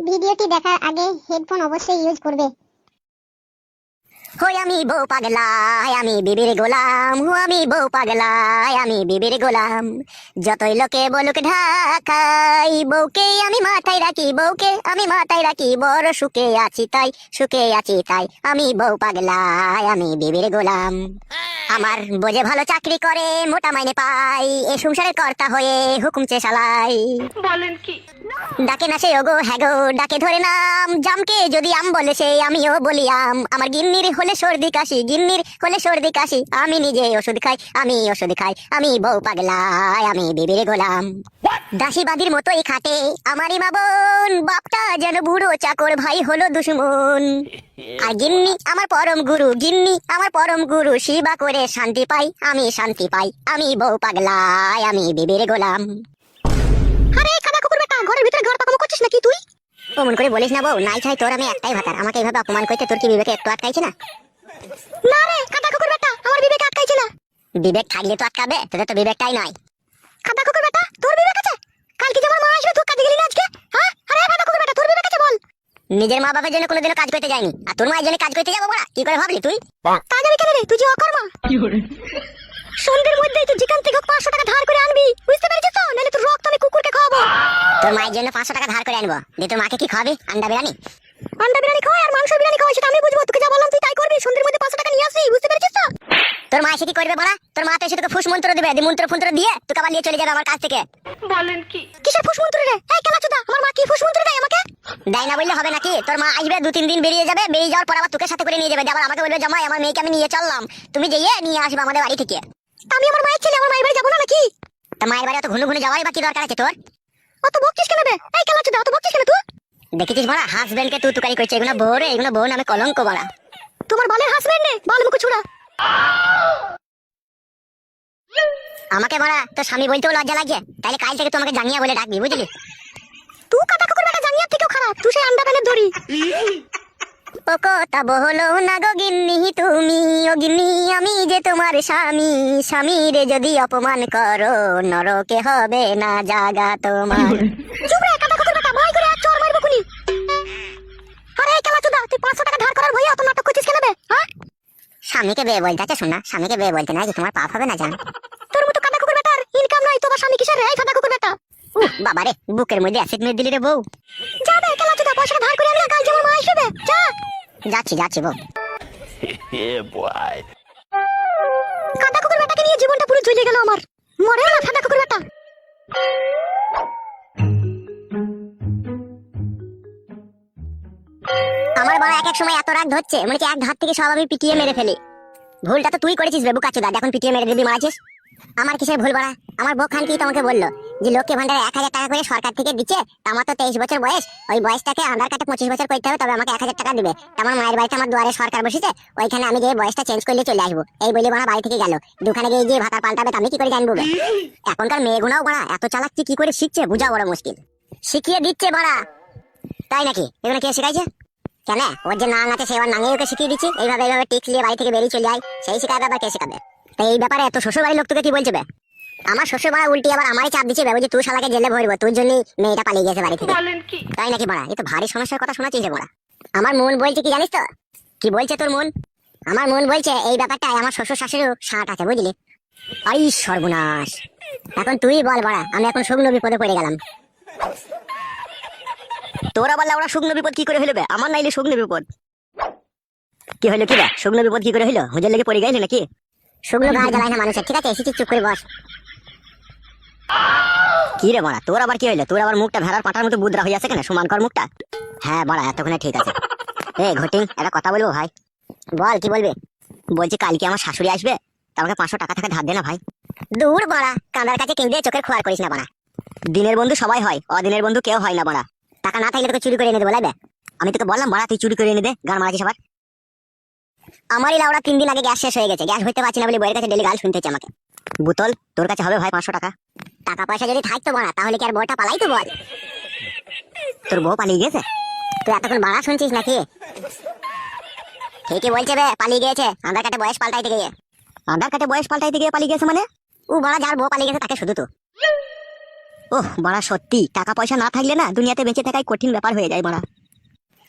ভিডিওটি দেখার আগে হেডফোন অবশ্যই ইউজ করবে। হই আমি বউ পাগলা, আমি বিবির গোলাম। আমি বউ পাগলা, আমি বিবির গোলাম। যতই লোকে বলুক ঢাকাই, বউকে আমি মাথায় রাখি, বউকে আমি মাথায় রাখি। বড় সুখে আছি তাই, সুখে আছি তাই। আমি বউ পাগলা, আমি বিবির গোলাম। আমার বোঝে ভালো চাকরি করে, মোটা মাইনে পাই। এ সংসারের কর্তা হয়ে হুকুম চালাই। বলেন কি? ডাকে না সে ওগো হ্যাগো, ডাকে ধরে নাম। জামকে যদি আম বলে সে, আমিও বলি আম। আমার গিন্নির হলে সর্দি কাশি, গিন্নির হলে সর্দি কাশি। আমি নিজে ওষুধ খাই, আমি ওষুধ খাই। আমি বউ পাগলা, আমি বিবির গোলাম। দাসীবাদীর মতোই খাটে আমারই মা বোন। বাপটা যেন বুড়ো চাকর, ভাই হলো দুশ্মন। আর গিন্নি আমার পরম গুরু, গিন্নি আমার পরম গুরু। সেবা করে শান্তি পাই, আমি শান্তি পাই। আমি বউ পাগলা, আমি বিবির গোলাম। আরে কাদা কুকুর বেটা, ঘরের ভিতরে ঘর পাকামো করছিস নাকি তুই? অমন করে বলিস না বউ, নাই চাই তোর আমি একটাই ভাতার। আমাকে এইভাবে অপমান করতে তোর কি বিবেকে একটু আটকাইছে না? না রে কাদা কুকুর বেটা, আমার বিবেক আটকাইছে না। বিবেক থাকলে তো আটকাবে, তোদের তো বিবেকটাই নয়। কাদা কুকুর বেটা, তোর বিবেক আছে? কালকে যে আমার মা আসবে, তুই কাজে গেলি না আজকে? হ্যাঁ, আরে কাদা কুকুর বেটা, তোর বিবেক আছে বল? নিজের মা বাবার জন্য কোনোদিনও কাজ করতে যায়নি, আর তোর মায়ের জন্য কাজ করতে যাবো বড়া? কি করে ভাবলি তুই? তা যাবি কেন রে, তুই যে অকর্মা। সন্ধ্যের মধ্যেই তুই যেখান থেকে 500 টাকা ধার করে আনবি, বুঝতে পেরেছিস তো? নাহলে তোর রক্ত আমি কুকুরকে খাওয়াবো। তোর মায়ের জন্য 500 টাকা ধার করে আনবো, দিয়ে তোর মাকে কি খাওয়াবি? আন্ডা বিরিয়ানি? আন্ডা বিরিয়ানি খাওয়াই আর মাংস বিরিয়ানি খাওয়াই, সেটা আমি বুঝবো। তোকে যা বললাম তুই তাই করবি। সন্ধ্যের মধ্যে 500 টাকা নিয়ে আসবি, বুঝতে পেরেছিস তো? তোর মা এসে কি করবে বড়া? তোর মা তো এসে তোকে ফুস মন্ত্র দিবে, দিয়ে মন্ত্র ফন্ত্র দিয়ে তোকে আবার নিয়ে চলে যাবে আমার কাছ থেকে। বলেন কি? কিসের ফুসমন্ত্র রে? এই কেলাচোদা, আমার মা কি ফুসমন্ত্র দেয় আমাকে? দেয় না বললে হবে নাকি? তোর মা আসবে, 2-3 দিন বেরিয়ে যাবে, বেরিয়ে যাওয়ার পর আবার তোকে সাথে করে নিয়ে যাবে। দিয়ে আবার আমাকে বলবে, জামাই আমার মেয়েকে আমি নিয়ে চললাম, তুমি যেয়ে নিয়ে আসবে আমাদের বাড়ি থেকে। আমি আমার মায়ের ছেলে, আমার মায়ের বাড়ি যাবো না নাকি? তা মায়ের বাড়ি অত ঘুনু ঘুনু যাওয়াই বা কি দরকার আছে তোর? অত বকছিস কেন বে? এই কেলাচোদা, অত বকছিস কেন তুই? দেখেছিস বড়া, হাজবেন্ডকে তুই তুকারি করছে। এগুলো বউ রে, এগুলো বউ নামে কলঙ্ক বড়া। তোমার বালের হাসবেন্ড নে, বাল মুখ ছুড়া। আমাকে বড়া তোর স্বামী বলতেও লজ্জা লাগে, তাইলে কাল থেকে তোমাকে জাঙ্গিয়া বলে ডাকবি, বুঝলি? তুই কাটা কুকুর বেটা, জাঙ্গিয়ার থেকেও খারাপ। তুই সেই আন্ডা প্যানের ধরি। ও কথা বহলো না গো গিন্নি তুমি, ও গিন্নি আমি যে তোমার স্বামী। স্বামীরে যদি অপমান করো, নরকে হবে না জাগা তোমার। চুপ রে কাটা কুকুর বেটা, ভয় করে এক চড় মারবো খুনি। আরে এই কেলাচোদা, তুই 500 টাকা ধার করার ভয়ে অত নাটক করছিস কেন বে? হ্যাঁ, স্বামীকে বিয়ে বলতে আছে, শোনা, স্বামীকে বিয়ে বলতে না, যে তোমার পাপ হবে না জান। তোর মতো কাটা কুকুর বেটার ইনকাম নাই, তোমার স্বামী কিসের রে? এই কাটা কুকুর বেটা, বাবা রে, বুকের মধ্যে অ্যাসিড মেরে দিলি রে বউ। যা বে কেলাচোদা, পয়সাটা ধার করে আনলে কাল যে আমার মা আসবে। যা। যাচ্ছি যাচ্ছি বউ। কাটা কুকুর বেটাকে নিয়ে জীবনটা পুরো জ্বলে গেল আমার। মরে না কাটা কুকুর বেটা। আমার বড় এক এক সময় এত রাগ ধরছে, মনে হচ্ছে এক ধার থেকে সব আমি পিটিয়ে মেরে ফেলি। ভুলটা তো তুই করেছিস রে বুকাচোদা, এখন পিটিয়ে মেরে দিবি মারাছিস। আমার কিসের ভুল বড়া? আমার বউ খান কি তোমাকে বললো যে লক্ষ্মী ভান্ডারে 1000 টাকা করে সরকার থেকে দিচ্ছে? আমার তো 23 বছর বয়স, ওই বয়সটাকে আধার কার্ডে 25 বছর করতে হবে, তবে আমাকে 1000 টাকা দিবে। আমার মায়ের বাড়িতে আমার দুয়ারে সরকার বসেছে, ওইখানে আমি গিয়ে বয়সটা চেঞ্জ করলে চলে আসবো। এই বলে বাড়া বাড়ি থেকে গেল। দোকানে গিয়ে যে ভাতা পাল্টাবে আমি কি করে জানবো? এখনকার মেয়েগুনাও বাড়া এত চালাক কি করে শিখছে বুঝা বড় মুশকিল। শিখিয়ে দিচ্ছে বাড়া। তাই নাকি? এগুলো কে শেখাইছে? কেন ওর যে নাং আছে, সে আবার নাঙে ওকে শিখিয়ে দিচ্ছি। এইভাবে এইভাবে টিক্স নিয়ে বাড়ি থেকে বেরিয়ে চলে যায়, সেই শিখাবে আবার কে শেখাবে? তো এই ব্যাপারে এত শ্বশুর বাড়ির লোক তোকে কি বলছে বে? আমার শ্বশুর বাড়া উল্টি আবার আমারই চাপ দিচ্ছে, বুঝি তুই শালাকে জেলে ভরবো, তোর জন্যই মেয়েটা পালিয়ে গেছে বাড়ি থেকে। বলেন কি? তাই নাকি বাড়া? এ তো ভারী সমস্যার কথা শোনাচ্ছিস রে বাড়া। আমার মন বলছে কি জানিস তো? কি বলছে তোর মন? আমার মন বলছে এই ব্যাপারটায় আমার শ্বশুর শাশুড়িও সাঁট আছে, বুঝলি? আই সর্বনাশ, এখন তুই বল বাড়া, আমি এখন শুকনো বিপদে পড়ে গেলাম। তোরা বললে ওরা শুকনো বিপদ কি করে হইলো বে? আমার নাইলে শুকনো বিপদ কি হইলো? কি বে শুকনো বিপদ কি করে হইলো? হুজের লেগে পড়ে গেলি নাকি? শুকনো গায়ে জ্বালায় না মানুষের, ঠিক আছে? এসেছিস চুপ করে বস। কি রে বাড়া, তোর আবার কি হইলো? তোর আবার মুখটা ভেড়ার পাটার মতো বুদরা হয়ে আছে কেন? সমান কর মুখটা। হ্যাঁ বাড়া, এতক্ষণে ঠিক আছে। এ ঘটিং, একটা কথা বলবো ভাই। বল, কি বলবি? বলছি কালকে আমার শাশুড়ি আসবে, তা আমাকে 500 টাকা থেকে ধার দে না ভাই। দূর বাড়া, কাঁদার কাছে কেউ দিয়ে চোখের খোয়ার করিস না বাড়া। দিনের বন্ধু সবাই হয়, অদিনের বন্ধু কেউ হয় না বাড়া। টাকা না থাকলে তোকে চুরি করে এনে দেবো লাগবে? আমি তোকে বললাম বাড়া, তুই চুরি করে এনে দে, গান মারাছিস আবার। আমারই লাউড়া 3 দিন আগে গ্যাস শেষ হয়ে গেছে, গ্যাস ভরতে পারছি না বলে বইয়ের কাছে ডেলি গাল শুনতে হচ্ছে আমাকে। বোতল তোর কাছে হবে ভাই 500 টাকা? টাকা পয়সা যদি থাকতো বাড়া, তাহলে কি আর বউটা পালাইতো বল? তোর বউ পালিয়ে গেছে? তুই এতক্ষণ বাড়া শুনছিস নাকি? ঠিকই বলছে বে, পালিয়ে গেছে আধার কার্ডে বয়স পাল্টাইতে গিয়ে। আধার কার্ডে বয়স পাল্টাইতে গিয়ে পালিয়ে গেছে মানে? ও বাড়া যার বউ পালিয়ে গেছে তাকে শুধু তো। ওহ বাড়া সত্যি টাকা পয়সা না থাকলে না দুনিয়াতে বেঁচে থাকাই কঠিন ব্যাপার হয়ে যায় বাড়া।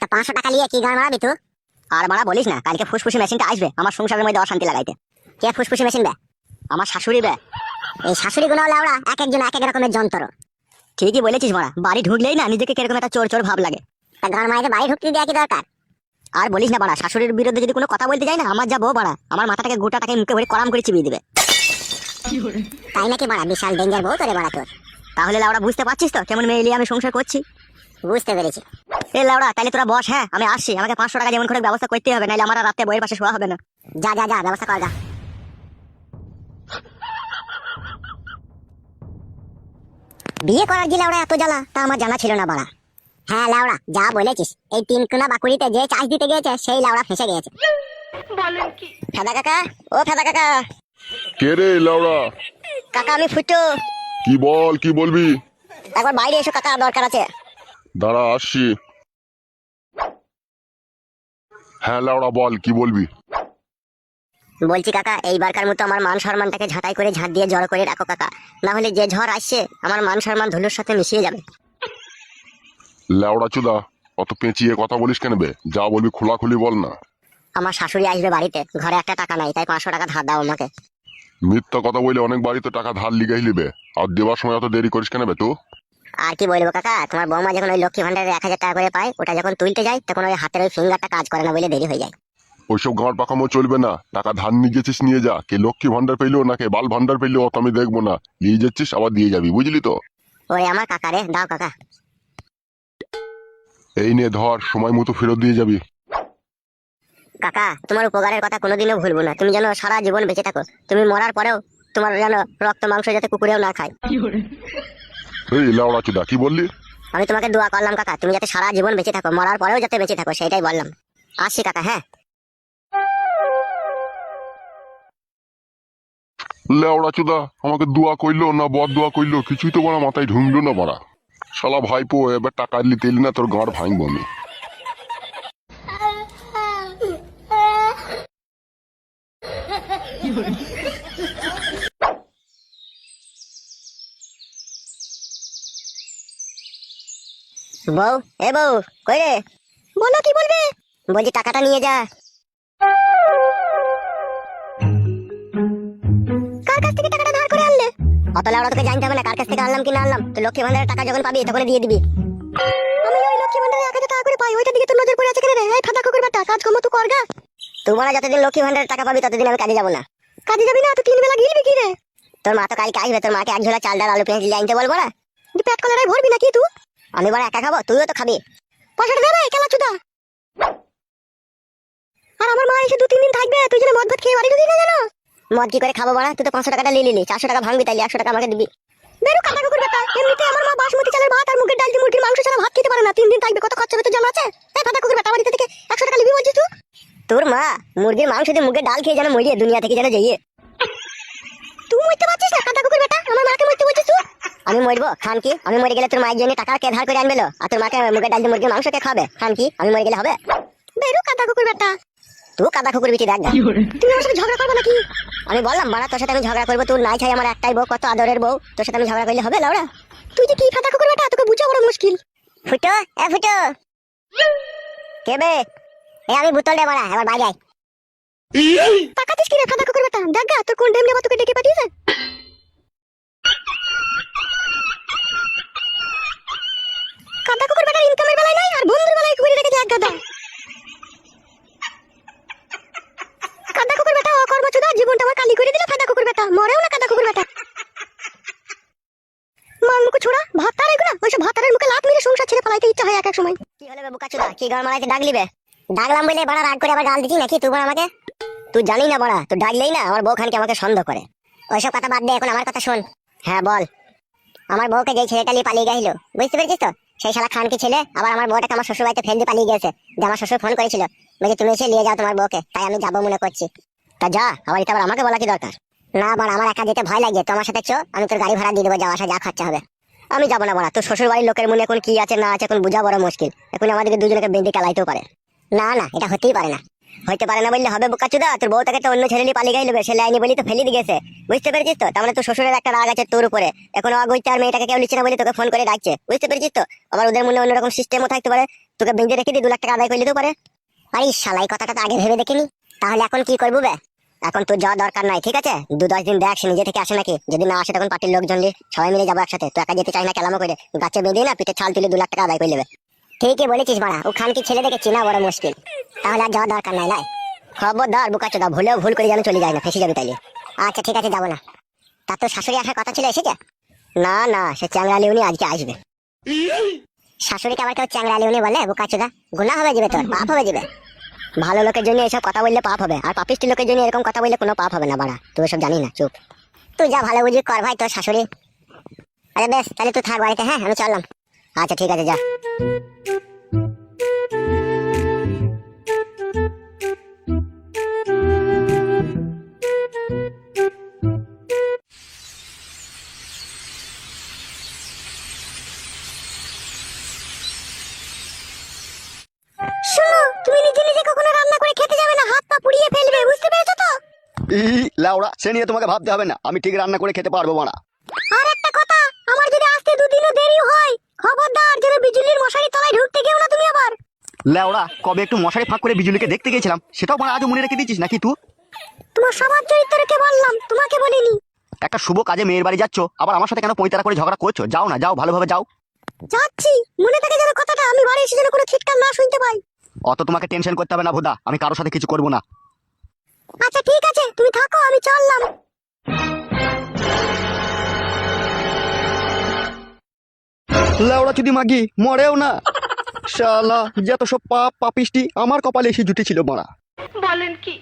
তা 500 টাকা নিয়ে কি গান মারাবি তুই? আর বাড়া বলিস না, কালকে ফুসফুসি মেশিনটা আসবে আমার সংসারের মধ্যে অশান্তি লাগাইতে। কে ফুসফুসি মেশিন বে? আমার শাশুড়ি বে। এই শাশুড়ি গুলো লাউড়া এক একজন এক এক রকমের যন্ত্র। ঠিকই বলেছিস বাড়া, বাড়ি ঢুকলেই না নিজেকে কিরকম একটা চোর চোর ভাব লাগে। তা গান মারাইতে বাড়ি ঢুকতে দেওয়া কি দরকার? আর বলিস না বাড়া, শাশুড়ির বিরুদ্ধে যদি কোনো কথা বলতে যাই না, আমার যা বউ বাড়া আমার মাথাটাকে গোটাটাকে মুখে ভরে করাম করে চিবিয়ে দিবে। তাই নাকি বাড়া? বিশাল ডেঞ্জার বউ তোরে বাড়া তোর। তাহলে লাউড়া বুঝতে পারছিস তো কেমন মেয়ে নিয়ে আমি সংসার করছি। বুঝতে পেরেছি। এ লাউড়া তাহলে তোরা বস, হ্যাঁ আমি আসছি। আমাকে 500 টাকা যেমন করে ব্যবস্থা করতে হবে, নাহলে আমার আর রাতে বইয়ের পাশে শোয়া হবে না। যা যা যা ব্যবস্থা কর যা। বিয়ে করার যে লাউড়া এত জ্বালা তা আমার জানা ছিল না বাড়া। হ্যাঁ লাউড়া যা বলেছিস, এই 3 কোনা বাকুড়িতে যে চাষ দিতে গিয়েছে সেই লাউড়া ফেঁসে গিয়েছে। বলেন কি? ফেদা কাকা, ও ফেদা কাকা। কে রে লাউড়া? কাকা আমি ফুটো। কি বল, কি বলবি? একবার বাইরে এসো কাকা, দরকার আছে। দাঁড়া আসছি। হ্যাঁ লাউড়া বল, কি বলবি? বলছি কাকা, এইবারকার মতো আমার মান সম্মানটাকে ঝাঁটাই করে ঝাঁট দিয়ে জড়ো করে রাখো কাকা, না হলে যে ঝড় আসছে আমার মান সম্মান ধুলোর সাথে মিশিয়ে যাবে। লাউড়া চুদা, অত পেঁচিয়ে কথা বলিস কেন বে? যা বলবি খোলাখুলি বল না। আমার শাশুড়ি আসবে বাড়িতে, ঘরে একটা টাকা নাই, তাই 500 টাকা ধার দাও আমাকে। মিথ্যা কথা বলে অনেক বাড়িতে টাকা ধার লিগাই লিবে, আর দেওয়ার সময় অত দেরি করিস কেন বে তুই? আর কি বলবো কাকা, তোমার বৌমা যখন ওই লক্ষ্মী ভান্ডারে 1000 টাকা করে পায়, ওটা যখন তুলতে যায় তখন ওই হাতের ওই ফিঙ্গারটা কাজ করে না বলে দেরি হয়ে যায়। ওইসব গাঁড় পাকামো চলবে না। টাকা ধার নিয়ে গেছিস নিয়ে যা, কে লক্ষ্মী ভান্ডার পেলো নাকি বাল ভান্ডার পেলো অত আমি দেখবো না। নিয়ে যাচ্ছিস আবার দিয়ে যাবি, বুঝলি তো? ওরে আমার কাকা রে, দাও কাকা। এই নে ধর, সময় মতো ফেরত দিয়ে যাবি। কাকা তোমার উপকারের কথা কোনোদিনও ভুলবো না, তুমি যেন সারা জীবন বেঁচে থাকো। তুমি মরার পরেও তোমার যেন রক্ত মাংস যাতে কুকুরেও না খায়। এই লাউড়া চুদা, কি বললি? আমি তোমাকে দোয়া করলাম কাকা, তুমি যাতে সারা জীবন বেঁচে থাকো, মরার পরেও যাতে বেঁচে থাকো, সেটাই বললাম। আসছি কাকা, হ্যাঁ। লেওড়া চুদা, আমাকে দোয়া কইলো না বদ দোয়া কইলো কিছুই তো বড় মাথায় ঢুকলো না বড়া। শালা ভাইপো এবার টাকা নিতে এলি না, তোর গাঁড় ভাঙবো আমি। বউ, এ বউ, কই রে? বলো কি বলবে? বলছি টাকাটা নিয়ে যা। কার কাছ থেকে টাকাটা ধার করে আনলে? অত লাউড়া তোকে জানতে হবে না কার কাছ থেকে আনলাম কি না আনলাম। তুই লক্ষ্মী ভান্ডারের টাকা যখন পাবি তখন দিয়ে দিবি। আমি ওই লক্ষ্মী ভান্ডারে 1000 টাকা করে পাই, ওইটার দিকে তোর নজর পড়ে আছে কেন রে? এই ফাদা কুকুর বেটা, কাজ কম তুই করগা। তোমার যতদিন লক্ষ্মী ভান্ডারের টাকা পাবি ততদিন আমি কাজে যাবো না। কাজে যাবি না? তুই 3 বেলা গিলবি কি রে? তোর মা তো কালকে আসবে, তোর মাকে 1 ঝোলা চাল ডাল আলু পেঁয়াজ আনতে বলবো না? তুই পেট কলারাই ভরবি নাকি তুই? আমি বড় একা খাবো, তুইও তো খাবি। পয়সাটা দেবে কেলা চুদা। আর আমার মা এসে 2-3 দিন থাকবে, তুই যেন মদ ভাত খেয়ে বাড়ি ঢুকি না জানো। মদ কি করে খাবো বড়া? তুই তো 500 টাকাটা লিলি, 400 টাকা ভাঙবি, তাইলে 100 টাকা আমাকে দিবি। বেরু কাটা কুকুর বেটা, এমনিতে আমার মা বাসমতি চালের ভাত আর মুগের ডাল দিয়ে মুরগির মাংস ছাড়া ভাত খেতে পারে না। 3 দিন থাকবে, কত খরচ হবে তো জানা আছে? এই ফাটা কুকুর বেটা, বাড়িতে থেকে 100 টাকা লিবি বলছিস তুই? তোর মা মুরগির মাংস দিয়ে মুগের ডাল খেয়ে যেন মরিয়ে দুনিয়া থেকে যেন যাইয়ে। তুই মরতে পারছিস না কাটা কুকুর বেটা, আমার মাকে মরতে বলছিস তুই? আমি মরবো খান কি? আমি মরে গেলে তোর মায়ের জন্য টাকা কে ধার করে আনবেলো, আর তোর মাকে মুগের ডাল দিয়ে মুরগির মাংস কে খাবে? খান কি? আমি মরে গেলে হবে? বেরু কাটা কুকুর বেটা, তুই কাদা কুকুর বিটি দেখ। তুমি আমার সাথে ঝগড়া করবে নাকি? আমি বললাম বাড়া তোর সাথে আমি ঝগড়া করবো? তোর নাই চাই আমার একটাই বউ, কত আদরের বউ, তোর সাথে আমি ঝগড়া করলে হবে লাউড়া? তুই যে কি ফাটা কুকুর বেটা, তোকে বুঝা বড় মুশকিল। ফুটো, এ ফুটো। কে বে? এ আমি বুতল রে বাড়া, এবার বাইরে আয়। তাকাতিস কি রে ফাটা কুকুর বেটা? দেখ গা তোর কোন ডেমরে বা তোকে ডেকে পাঠিয়েছে। কাদা কুকুর বেটার ইনকামের বেলায় নাই, আর বন্ধুর বেলায় কুকুরে রেখেছে এক গাদা। কাদা কুকুর বেটা অকর্মচুদা, জীবনটা আমার কালি করে দিল। ফাদা কুকুর বেটা মরেও না কাদা কুকুর বেটা। মান মুখ ছোড়া ভাতার এগুলো, ওইসব ভাতারের মুখে লাত মেরে সংসার ছেড়ে পালাইতে ইচ্ছা হয় এক এক সময়। কি হলো বে বোকাচুদা, কি গাল মারাইতে ডাকলিবে? ডাকলাম বলে বড় রাগ করে আবার গাল দিছিস নাকি তুই বড় আমাকে? তুই জানি না বড়া, তুই ডাকলেই না আমার বউ খানকে আমাকে সন্দেহ করে। ওইসব কথা বাদ দে, এখন আমার কথা শোন। হ্যাঁ বল। আমার বউকে যে ছেলেটা নিয়ে পালিয়ে গেছিল, বুঝতে পেরেছিস তো? সেই শালা খানকে ছেলে আবার আমার বউটাকে আমার শ্বশুর বাড়িতে ফেলে দিয়ে পালিয়ে গেছে। যে আমার শ্বশুর ফোন করেছিল, বলছে তুমি এসে নিয়ে যাও তোমার বউকে, তাই আমি যাবো মনে করছি। তা যা, আবার এটা আবার আমাকে বলা কি দরকার? না বড়া, আমার একা যেতে ভয় লাগে, তো আমার সাথে চো, আমি তোর গাড়ি ভাড়া দিয়ে দেবো, যাওয়া আসা যা খরচা হবে। আমি যাবো না বড়া, তোর শ্বশুর বাড়ির লোকের মনে এখন কি আছে না আছে এখন বোঝা বড় মুশকিল। এখন আমাদেরকে দুজনকে বেঁধে চালাইতেও পারে। না না, এটা হতেই পারে না। হইতে পারে না বললে হবে বোকাচুদা, তোর বউ তাকে তো অন্য ছেলে নিয়ে পালিয়ে গেল, সে লাইনি বলি তো ফেলে দিয়ে গেছে, বুঝতে পেরেছিস তো? তার মানে তোর শ্বশুরের একটা রাগ আছে তোর উপরে, এখন আগ হইতে আর মেয়েটাকে কেউ লিখছে না বলে তোকে ফোন করে ডাকছে, বুঝতে পেরেছিস তো? আবার ওদের মনে অন্যরকম সিস্টেমও থাকতে পারে, তোকে বেঁধে রেখে দিয়ে 2 লাখ টাকা আদায় করে দিতে পারে। আরে শালাই কথাটা তো আগে ভেবে দেখিনি। তাহলে এখন কি করবো বে? এখন তোর যাওয়া দরকার নাই, ঠিক আছে? 2-10 দিন দেখ সে নিজে থেকে আসে নাকি, যদি না আসে তখন পার্টির লোকজন নিয়ে সবাই মিলে যাবো একসাথে। তো একা যেতে চাই না, কেলামো করে গাছে বেঁধে না পিঠে ছাল তুলে 2 লাখ টাকা আদায় করে নেবে। ঠিকই বলেছিস বাড়া, ও খানকি ছেলে দেখে চেনা বড় মুশকিল। তাহলে আর যাওয়ার দরকার নাই লাই। খবরদার বোকাচোদা, ভুলেও ভুল করে যেন চলে যায় না, ফেসে যাবে তাইলে। আচ্ছা ঠিক আছে, যাবো না। তার তো শাশুড়ি আসার কথা ছিল, এসেছে? না না, সে চ্যাংড়া লিউনি আজকে আসবে। শাশুড়িকে আবার কেউ চ্যাংড়া লিউনি বলে বোকাচোদা? গুনাহ হয়ে যাবে, তোর পাপ হয়ে যাবে। ভালো লোকের জন্য এসব কথা বললে পাপ হবে, আর পাপিষ্টি লোকের জন্য এরকম কথা বললে কোনো পাপ হবে না বাড়া, তুই সব জানি না, চুপ। তুই যা ভালো বুঝবি কর ভাই, তোর শাশুড়ি। আরে বেশ, তাহলে তুই থাক বাড়িতে, হ্যাঁ আমি চললাম। আচ্ছা ঠিক আছে, যা। শোনো, তুমি নিজে নিজে কখনো রান্না করে খেতে যাবে না, হাত পা পুড়িয়ে ফেলবে, বুঝতে পেরেছো তো? লাউড়া, সে নিয়ে তোমাকে ভাবতে হবে না, আমি ঠিক রান্না করে খেতে পারবো বাড়া। আর একটা কথা, আমার যদি আসতে 2 দিনও দেরি হয়, খবরদার যেন বিজুলির মশারি তলায় ঢুকতে গেও না তুমি আবার। লাউড়া, কবে একটু মশারি ফাঁক করে বিজুলিকে দেখতে গেছিলাম, সেটাও বাড়া আজও মনে রেখে দিচ্ছিস নাকি তুই? তোমার স্বভাব চরিত্রকে বললাম, তোমাকে বলিনি। একটা শুভ কাজে মেয়ের বাড়ি যাচ্ছ, আবার আমার সাথে কেন পঁয়তারা করে ঝগড়া করছো? যাও না, যাও, ভালোভাবে যাও। যাচ্ছি, মনে থাকে যেন কথাটা, আমি বাড়ি এসে যেন কোনো ছিটকার না শুনতে পাই। অত তোমাকে টেনশন করতে হবে না ভোদা, আমি কারোর সাথে কিছু করবো না। আচ্ছা ঠিক আছে, তুমি থাকো, আমি চললাম। লাউড়া চুদি মাগি মরেও না, শালা যত সব পাপ পাপিষ্টি আমার কপালে এসে জুটেছিল বাড়া। বলেন কি?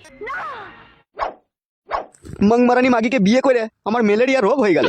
মংমারানি মাগিকে বিয়ে করে আমার ম্যালেরিয়া রোগ হয়ে গেল।